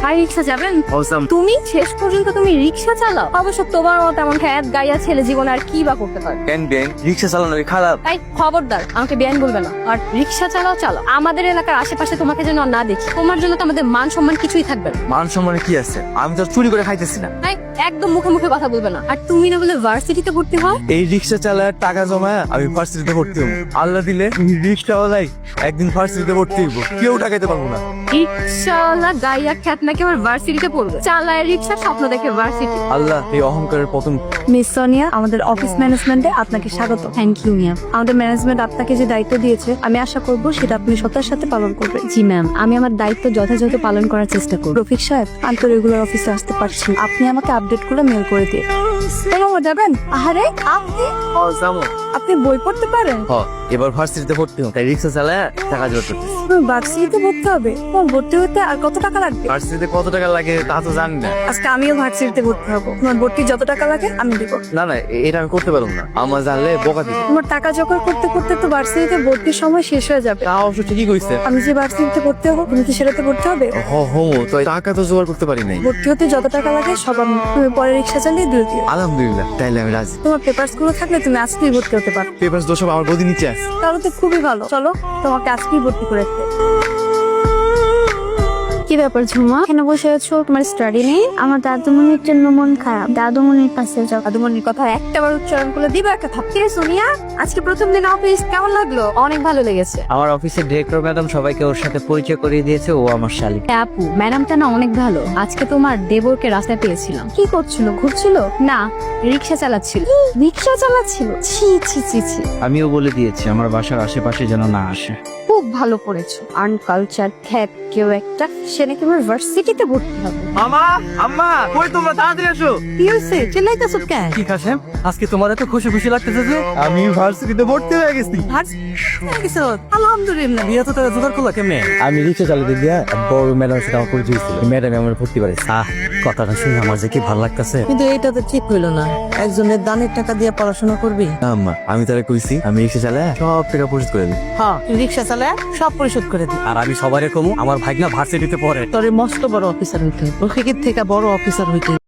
ভাই রিক্সা যাবেন? তুমি শেষ পর্যন্ত তুমি রিক্সা চালাও? অবশ্য তোমার মতো এমন হ্যাঁ গাইয়া ছেলে জীবনে আর কি বা করতে পারে। কেন বেন রিক্সা চালানো কি খারাপ? তাই খবরদার আমাকে বেআইন বলবে না। আর রিক্সা চালাও চালাও, আমাদের এলাকার আশেপাশে তোমাকে যেন আর না দেখি। তোমার জন্য তো আমাদের মান সম্মান কিছুই থাকবে না। মান সম্মানে কি আছে? আমি তো চুরি করে খাইতেছি না। তাই একদম মুখে মুখে কথা বলবে না। আর তুমি না বলে ভার্সিটিতে ভর্তি হয়? এই রিক্সা চালায় টাকা জমায় আমি ভার্সিটিতে ভর্তি হবো। আল্লাহ দিলে রিক্সাওয়ালাই একদিন ভার্সিটিতে ভর্তি হইব, কেউ টাকাইতে পারবো না। রিক্সাওয়ালা গাইয়া খ্যাত নাকি আবার ভার্সিটিতে পড়বে? চালায় রিক্সা, স্বপ্ন দেখে ভার্সিটি। আল্লাহ এই অহংকারের পতন। মিস সোনিয়া, আমাদের অফিস ম্যানেজমেন্টে আপনাকে স্বাগত। Thank you ma'am. আমাদের ম্যানেজমেন্ট আপনাকে যে দায়িত্ব দিয়েছে আমি আশা করব সেটা আপনি সততার সাথে পালন করবেন। জি ম্যাম, আমি আমার দায়িত্ব যথাযথ পালন করার চেষ্টা করব। রফিক সাহেব, আমি তো রেগুলার অফিসে আসতে পারছি, আপনি আমাকে আপডেট করে মেল করে দিন। কেমন যাবেন? আহারে আপনি আপনি বই পড়তে পারেন? এবার ভার্সিটিতে ভর্তি হবো, তাই রিক্সা চালায় টাকা জোগাড় করতেছি। ভার্সিটিতে ভর্তি হবে? ভর্তি হতে আর কত টাকা লাগবে? ভার্সিটিতে কত টাকা লাগে তা তো জানি না। আজকে আমিও ভার্সিটিতে ভর্তি হবো, তোমার ভর্তি যত টাকা লাগে আমি দিব। না না, এটা আমি করতে পারবো না, আমার জানলে বকা দিবে। তোমার টাকা জোগাড় করতে করতে তো ভার্সিটিতে ভর্তির সময় শেষ হয়ে যাবে। তা অবশ্য ঠিকই কইছে। আমি যে ভার্সিটিতে ভর্তি হবো তুমি তো সেটাতে ভর্তি হবে। তো টাকা তো জোগাড় করতে পারি নাই। ভর্তি হতে যত টাকা লাগে সব আমি, তুমি পরে রিক্সা চালিয়ে দিয়ে দিও। আলহামদুলিল্লাহ, তাইলে আমি রাজি। তোমার পেপারস গুলো থাকলে তুমি আজকেই ভর্তি হতে পারো। পেপারস দোষ আমার বদি নিচে আছে। তাহলে তো খুবই ভালো, চলো তোমাকে আজকেই ভর্তি করে দিতে। কি ব্যাপার ঝুমা, কেন বসে আছো? তোমার স্টাডি নেই? আমার দাদুমণির জন্য মন খারাপ, দাদুমণির কাছে যাও। দাদুমণির কথা একটাবার উচ্চারণ করলে দিবা একটা থাপকে। সোনিয়া, আজকে প্রথম দিন অফিস কেমন লাগলো? অনেক ভালো লেগেছে। আমার অফিসের ডিরেক্টর ম্যাডাম সবাইকে ওর সাথে পরিচয় করিয়ে দিয়েছে, ও আমার শালিক। আপু, ম্যাডামটা না অনেক ভালো। আজকে তোমার দেবরকে রাস্তায় পেয়েছিলাম। কি করছিল? ঘুরছিল? না, রিক্সা চালাচ্ছিল। রিক্সা চালাচ্ছিল? ছি ছি ছি ছি। আমিও বলে দিয়েছি আমার বাসার আশেপাশে যেন না আসে। খুব ভালো করেছো। আনকালচার খ্যাত কেউ একটা, সে নাকি আমার ভার্সিটিতে ভর্তি হবে। মামা, আম্মা, কই তোমরা? তাড়াতাড়ি আসো। কি হয়েছে? চিল্লাইতেছো কেন? কি খাসেম, আজকে তোমার এত খুশি খুশি লাগতেছে যে? আমি ভার্সিটিতে ভর্তি হয়ে গেছি। আলহামদুলিল্লাহ। বিয়ে তো তারা জোগাড় করলা কেমনে? আমি রিক্সা চালাতে গিয়া বড় ম্যাডামের সাথে আমার পরিচয় ছিল, ম্যাডাম আমার ভর্তি করেছে। কথাটা শুনে আমার যে কি ভালো লাগতেছে। কিন্তু এটা তো ঠিক হইলো না, একজনের দানের টাকা দিয়ে পড়াশোনা করবি। না আম্মা, আমি তারা কইছি আমি রিক্সা চালায় সব টাকা পরিশোধ করে দিই। হ্যাঁ, রিক্সা চালায় সব পরিশোধ করে দি। আর আমি সবারই কমু আমার ভাগনা ভার্সিটিতে পড়ে। তোরে মস্ত বড় অফিসার হইতে, রফিকের থেকে বড় অফিসার হইতে।